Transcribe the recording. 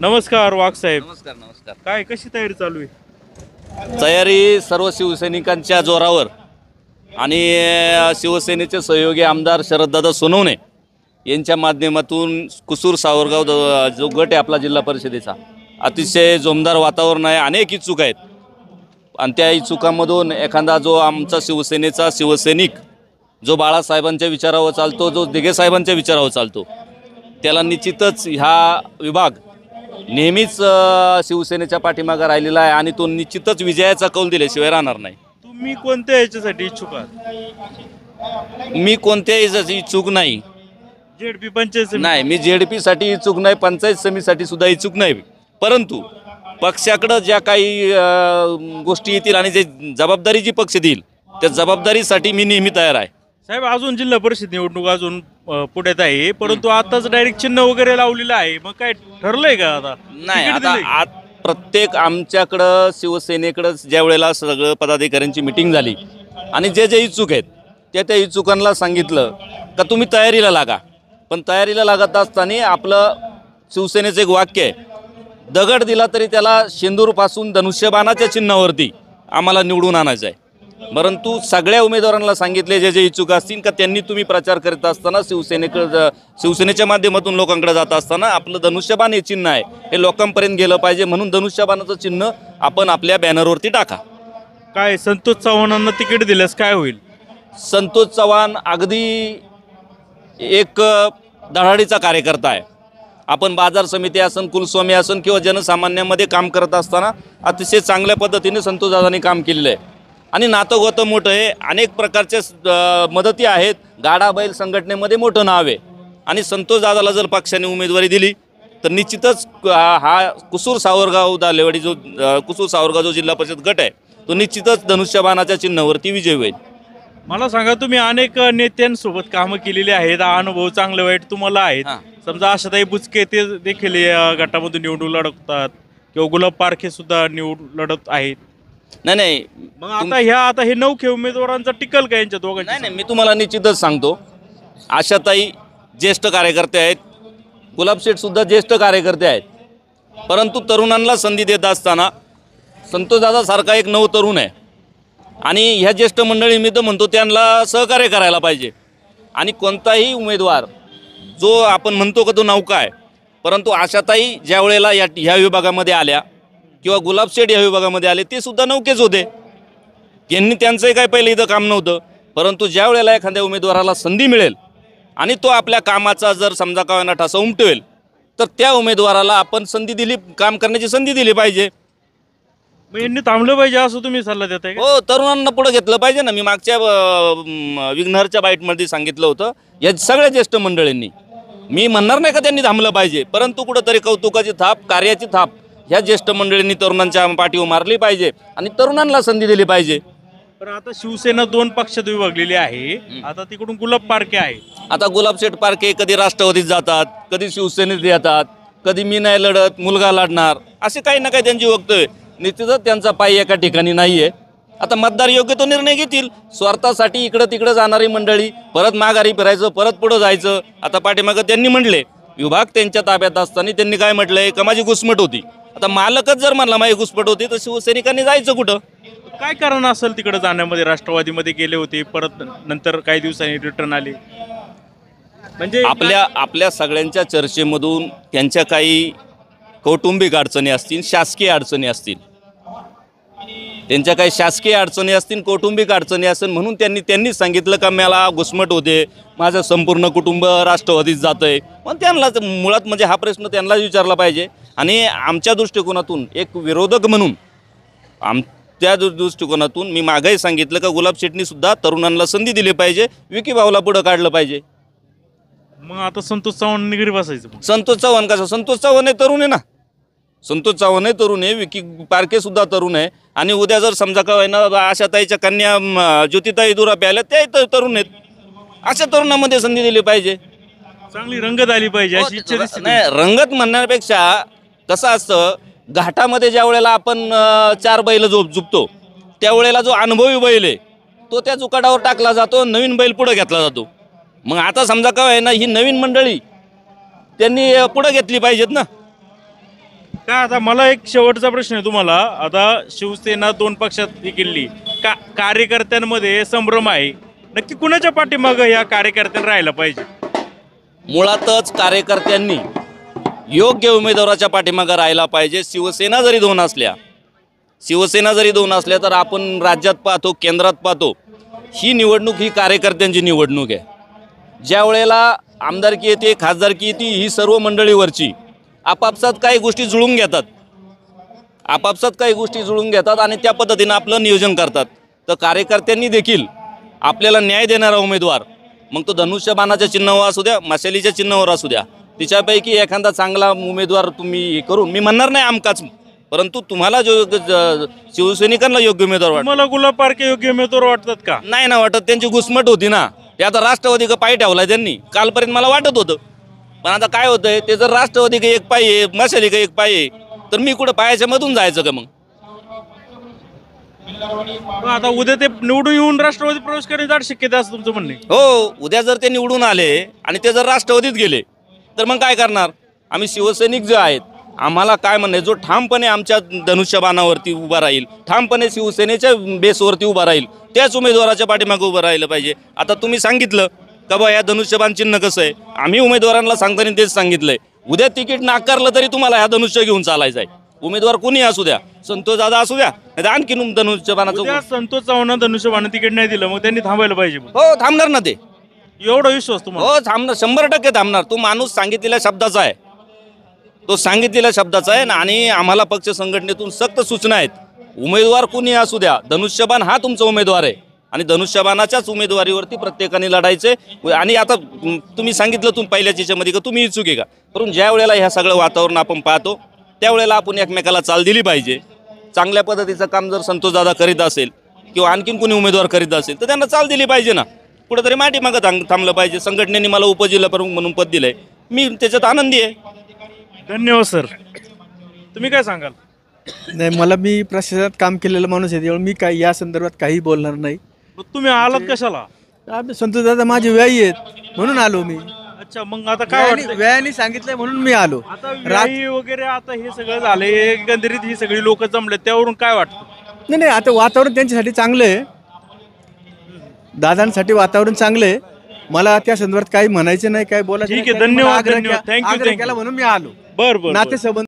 नमस्कार वाघ साहेब. नमस्कार नमस्कार. काय कशी तयारी चालू आहे? तयारी सर्व शिवसैनिकांच्या जोरावर आणि शिवसेनेचे सहयोगी आमदार शरददादा सोनवणे यांच्या माध्यमातून कुसूर सावरगाव जो गट आहे आपला जिल्हा परिषदेचा, अतिशय जोमदार वातावरण आहे. अनेक इच्छुक आहेत आणि त्या इच्छुकांमधून एखादा जो आमचा शिवसेनेचा शिवसैनिक जो बाळासाहेबांच्या विचारावर चालतो, जो दिघे साहेबांच्या विचारावर चालतो, त्याला निश्चितच हा विभाग नेहमीच शिवसेनेच्या पाठीमागे राहिलेला आहे आणि तो निश्चितच विजयाचा कौल दिल्याशिवाय राहणार नाही. तुम्ही कोणत्या याच्यासाठी इच्छुक आहात? मी कोणत्याही इच्छुक नाही. जेडपी पंचायत समिती? नाही, मी जेडपी साठी इच्छुक नाही, पंचायत समितीसाठी सुद्धा इच्छुक नाही. परंतु पक्षाकडे ज्या काही गोष्टी येतील आणि जे जबाबदारी जी पक्ष देईल त्या जबाबदारीसाठी मी नेहमी तयार आहे. साहेब, अजून जिल्हा परिषद निवडणूक अजून पुढ्यात आहे, परंतु आताच डायरेक्ट चिन्ह वगैरे लावलेलं आहे. मग काय ठरलंय का आता? नाही, तिकीट आता दिलंय? प्रत्येक आमच्याकडं शिवसेनेकडं ज्या वेळेला सगळं पदाधिकाऱ्यांची मिटिंग झाली आणि जे जे इच्छुक आहेत त्या इच्छुकांना सांगितलं का तुम्ही तयारीला लागा. पण तयारीला लागत असताना आपलं शिवसेनेचं एक वाक्य आहे, दगड दिला तरी त्याला शेंदूरपासून धनुष्यबाणाच्या चिन्हावरती आम्हाला निवडून आणायचं आहे. परंतु सगळ्या उमेदवारांना सांगितले जे जे इच्छुक असतील का त्यांनी तुम्ही प्रचार करीत असताना शिवसेनेच्या माध्यमातून लोकांकडे जात असताना आपलं धनुष्यबाण हे चिन्ह आहे हे लोकांपर्यंत गेलं पाहिजे, म्हणून धनुष्यबाणाचं चिन्ह आपण आपल्या बॅनरवरती टाका. काय संतोष चव्हाणांना तिकीट दिल्यास काय होईल? संतोष चव्हाण अगदी एक धडाडीचा कार्यकर्ता आहे. आपण बाजार समिती असन, कुलस्वामी असन किंवा जनसामान्यामध्ये काम करत असताना अतिशय चांगल्या पद्धतीने संतोषदादांनी काम केलेलं आहे आणि नातं गोतं मोठं आहे. अनेक प्रकारच्या मदती आहेत. गाडा बैल संघटनेमध्ये मोठं नाव आहे आणि संतोषदादाला जर पक्षाने उमेदवारी दिली तर निश्चितच हा कुसूर सावरगाव दालेवाडी कुसूर सावरगाव जो जिल्हा परिषद गट आहे तो निश्चितच धनुष्यबाणाच्या चिन्हावरती विजय होईल. मला सांगा, तुम्ही अनेक नेत्यांसोबत कामं केलेली आहेत, अनुभव चांगले वाईट तुम्हाला आहेत. समजा आशाताई बुचके ते देखील या गटामधून निवडून लढतात किंवा गुलाब पारखे सुद्धा निवडून लढत आहेत. नाही, मग आता हे नौखे उमेदवारांचा टिकल का यांच्या दोघांची? नाही, मी तुम्हाला निश्चितच सांगतो, आशाताई ज्येष्ठ कार्यकर्ते आहेत, गुलाबशेठ सुद्धा ज्येष्ठ कार्यकर्ते आहेत. परंतु तरुणांना संधी देत असताना संतोषदादासारखा एक नवतरुण आहे आणि ह्या ज्येष्ठ मंडळी मी तर म्हणतो त्यांना सहकार्य करायला पाहिजे. आणि कोणताही उमेदवार जो आपण म्हणतो का तो नौका आहे, परंतु आशाताई ज्या वेळेला ह्या विभागामध्ये आल्या किंवा गुलाबशेठ या विभागामध्ये आले ते सुद्धा नौकेच होते. यांनी त्यांचंही काय पहिलं इथं काम नव्हतं. परंतु ज्या वेळेला एखाद्या उमेदवाराला संधी मिळेल आणि तो आपल्या कामाचा जर समजा का ठसा उमटवेल तर त्या उमेदवाराला आपण संधी दिली, काम करण्याची संधी दिली पाहिजे. मग यांनी थांबलं पाहिजे असं तुम्ही सल्ला देताय का? हो, तरुणांना पुढे घेतलं पाहिजे ना. मी मागच्या विघ्नहरच्या बाईटमध्ये सांगितलं होतं या सगळ्या ज्येष्ठ मंडळींनी, मी म्हणणार नाही का त्यांनी थांबलं पाहिजे, परंतु कुठंतरी कौतुकाची थाप, कार्याची थाप ह्या ज्येष्ठ मंडळींनी तरुणांच्या पाठीवर मारली पाहिजे आणि तरुणांना संधी दिली पाहिजे. पण आता शिवसेना 2 पक्षात विभागलेली आहे. आता तिकडून गुलाब पारखे आहे. आता गुलाबशेठ पारखे कधी राष्ट्रवादीत जातात, कधी शिवसेनेत येतात, कधी मी नाही लढत मुलगा लढणार, असे काही ना काही त्यांची वक्तव्य. निश्चितच त्यांचा पाय एका ठिकाणी नाही आहे. आता मतदार योग्य तो निर्णय घेतील. स्वार्थासाठी इकडं तिकडं जाणारी मंडळी परत माघारी फिरायचं, परत पुढं जायचं. आता पाठीमागं त्यांनी म्हटले विभाग त्यांच्या ताब्यात असताना त्यांनी काय म्हटलंय का माझी घुसमट होती. आता मालकच जर म्हणला माझी घुसमट होती तर शिवसैनिकांनी जायचं कुठं? काय कारण असेल तिकडे जाण्यामध्ये? राष्ट्रवादीमध्ये गेले होते, परत नंतर काही दिवसांनी रिटर्न आले. म्हणजे आपल्या सगळ्यांच्या चर्चेमधून त्यांच्या काही कौटुंबिक अडचणी असतील, शासकीय अडचणी असतील, त्यांच्या काही शासकीय अडचणी असतील, कौटुंबिक अडचणी असतील, म्हणून त्यांनी सांगितलं का मला घुसमट होते, माझं संपूर्ण कुटुंब राष्ट्रवादीत जातं आहे. पण त्यांना मुळात म्हणजे हा प्रश्न त्यांनाच विचारला पाहिजे. आणि आमच्या दृष्टिकोनातून एक विरोधक म्हणून त्या दृष्टिकोनातून मी मागेही सांगितलं का गुलाबशेठनी सुद्धा तरुणांना संधी दिली पाहिजे, विकी भाऊला पुढं काढलं पाहिजे. मग आता संतोष चव्हाण निगरी बसायचं? संतोष चव्हाण कसं? संतोष चव्हाण हे तरुण आहे ना, संतोष चव्हाण हे तरुण आहे, विकी पारखे सुद्धा तरुण आहे. आणि उद्या जर समजा का ना आशाताईच्या कन्या ज्योतिताई दुरापे आल्या त्या तरुण आहेत, अशा तरुणांमध्ये संधी दिली पाहिजे. चांगली रंगत आली पाहिजे अशी इच्छा दिसते. नाही, रंगत म्हणण्यापेक्षा कसं असतं, घाटामध्ये ज्या वेळेला आपण 4 बैल झुपतो त्यावेळेला जो अनुभवी बैल आहे तो त्या जुकाडावर टाकला जातो, नवीन बैल पुढे घेतला जातो. मग आता समजा काय आहे ना, ही नवीन मंडळी त्यांनी पुढे घेतली पाहिजेत ना. का आता मला एक शेवटचा प्रश्न आहे तुम्हाला. आता शिवसेना 2 पक्षात ही केली, कार्यकर्त्यांमध्ये संभ्रम आहे, नक्की कुणाच्या पाठीमागं या कार्यकर्त्यांना राहायला पाहिजे? मुळातच कार्यकर्त्यांनी योग्य उमेदवाराच्या पाठीमागं राहायला पाहिजे. शिवसेना जरी दोन असल्या तर आपण राज्यात पाहतो, केंद्रात पाहतो, ही निवडणूक ही कार्यकर्त्यांची निवडणूक आहे. ज्या वेळेला आमदारकी येते, खासदारकी येते, ही सर्व मंडळीवरची आपापसात काही गोष्टी जुळून घेतात आणि त्या पद्धतीनं आपलं नियोजन करतात. तर कार्यकर्त्यांनी देखील आपल्याला न्याय देणारा उमेदवार, मग तो धनुष्यबाणाच्या चिन्हावर असू द्या, मशालीच्या चिन्हावर असू द्या, तिच्यापैकी एखादा चांगला उमेदवार तुम्ही हे करून, मी म्हणणार नाही आमकाच, परंतु तुम्हाला जो शिवसैनिकांना योग्य उमेदवार वाटतो. मला गुलाब पारखे योग्य उमेदवार वाटतात का? नाही ना वाटत. त्यांची घुसमट होती ना. ते आता राष्ट्रवादी का पाय ठेवलाय त्यांनी. कालपर्यंत मला वाटत होतं, पण आता काय होतंय, ते जर राष्ट्रवादी का एक पाय आहे, मशाली का एक पाय आहे, तर मी कुठं पायाच्या मधून जायचं का? मग आता उद्या ते निवडून येऊन राष्ट्रवादी प्रवेश करण्याची दाट शक्यता असं तुमचं म्हणणे? हो, उद्या जर ते निवडून आले आणि ते जर राष्ट्रवादीत गेले तर मग काय करणार? आम्ही शिवसैनिक जे आहेत, आम्हाला काय म्हणणं, जो ठामपणे आमच्या धनुष्यबाणावरती उभा राहील, ठामपणे शिवसेनेच्या बेसवरती उभा राहील, त्याच उमेदवाराच्या पाठीमागे उभं राहिलं पाहिजे. आता तुम्ही सांगितलं का बा या धनुष्यबाण चिन्ह कसं आहे, आम्ही उमेदवारांना सांगताना तेच सांगितलंय. उद्या तिकीट नाकारलं तरी तुम्हाला ह्या धनुष्य घेऊन चालायचं आहे. उमेदवार कोणी असू द्या, संतोष दादा असू द्या, नाही तर आणखीन धनुष्यबाणाचं. संतोष चव्हाण धनुष्यबाण तिकीट नाही दिलं, मग त्यांनी थांबायला पाहिजे. हो, थांबणार ना ते. एवढा विश्वास तुम्हाला? हो, थांबणार, 100% थांबणार. तो माणूस सांगितलेल्या शब्दाचा आहे, आणि आम्हाला पक्ष संघटनेतून सक्त सूचना आहेत. उमेदवार कोणी असू द्या, धनुष्यबाण हा तुमचा उमेदवार आहे आणि धनुष्यबाणाच्याच उमेदवारीवरती प्रत्येकाने लढायचे. आणि आता तुम्ही सांगितलं तुम्ही पहिल्याच याच्यामध्ये का तुम्ही इच्छुक आहे का, परंतु ज्या वेळेला ह्या सगळं वातावरण आपण पाहतो त्यावेळेला आपण एकमेकाला चाल दिली पाहिजे. चांगल्या पद्धतीचं काम जर संतोषदादा करीत असेल किंवा आणखीन कोणी उमेदवार करीत असेल तर त्यांना चाल दिली पाहिजे ना. कुठेतरी मागं थांबलं पाहिजे. संघटनेने मला उपजिल्हा प्रमुख म्हणून पद दिलंय, मी त्याच्यात आनंदी आहे. धन्यवाद सर. तुम्ही काय सांगाल? नाही, मी प्रशासनात काम केलेला माणूस आहे, त्यामुळे मी काही या संदर्भात काही बोलणार नाही. तुम्ही आलात कशाला? आम्ही संतोष दादा माझे व्यायी आहेत म्हणून आलो मी. अच्छा, मग आता काय वाटतं? व्यायाने सांगितलंय म्हणून मी आलो. आता व्यायी वगैरे आता हे सगळं झाले, एकंदरीत ही सगळी लोक जमले, त्यावरून काय वाटतं? नाही, आता वातावरण त्यांच्यासाठी चांगलं आहे, दादांसाठी वातावरण चांगलं आहे. मला त्या संदर्भात काही म्हणायचं नाही, काय बोलायचं ठीक नाही. आहे, धन्यवाद, आग्रह धन्यवाद. केला थँक्यू म्हणून मी आलो. बरं. नातेसंबंध